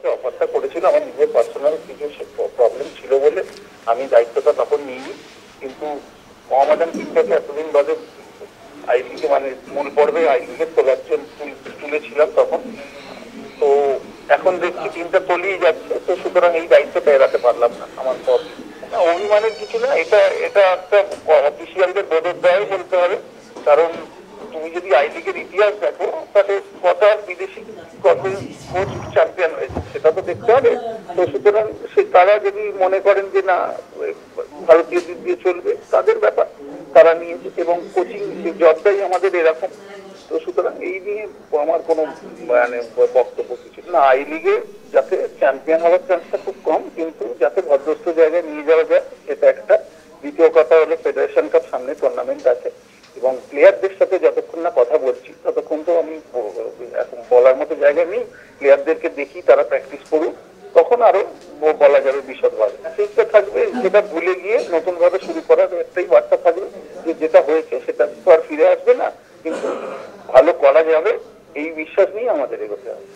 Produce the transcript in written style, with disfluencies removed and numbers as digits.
আমাকে অফারটা করেছিল, আমার নিজের পার্সোনাল কিছু প্রবলেম ছিল বলে আমি দায়িত্বটা তখন নিইনি। কিন্তু মোহামেডান টিমটাকে এতদিন বাদে আই লিগে মানে মূল পর্বে আই লিগে তোলার জন্য তুলেছিলাম তখন। তো এখন দেখছি টিমটা তলিয়ে যাচ্ছে, তো সুতরাং এই দায়িত্বটা এড়াতে পারলাম না আমার পর। অভিমানের কিছু না, এটা এটা একটা অফিসিয়ালদের বোধোদয় বলতে হবে। কারণ তুমি যদি আই লিগের ইতিহাস দেখো, তাহলে কত বিদেশি কত কোচ চ্যাম্পিয়ন হয়েছে সেটা তো দেখতে হবে। তো সুতরাং তারা যদি মনে করেন যে না ভারতীয় দিক দিয়ে চলবে, তাদের ব্যাপার, তারা নিয়েছে। এবং কোচিং জবটাই আমাদের এরকম। তো সুতরাং এই নিয়ে আমার কোনো মানে বক্তব্য কিছু না। আই লিগে যাতে চ্যাম্পিয়ন হওয়ার চান্সটা খুব কম, কিন্তু যাতে ভদ্রস্থ জায়গায় নিয়ে যাওয়া যায় সেটা একটা। দ্বিতীয় কথা হলো ফেডারেশন কাপ সামনে টুর্নামেন্ট আছে, এবং প্লেয়ারদের সাথে যতক্ষণ না কথা বলছি ততক্ষণ তো আমি এখন বলার মতো জায়গা নেই। প্লেয়ারদেরকে দেখি তারা প্র্যাকটিস করুক, তখন আরো বলা যাবে বিশদভাবে। সেইটা থাকবে, সেটা ভুলে গিয়ে নতুন ভাবে শুরু করার একটাই বার্তা থাকবে যে যেটা হয়েছে সেটা তো আর ফিরে আসবে না, কিন্তু ভালো করা যাবে এই বিশ্বাস নিয়ে আমাদের এগোতে হবে।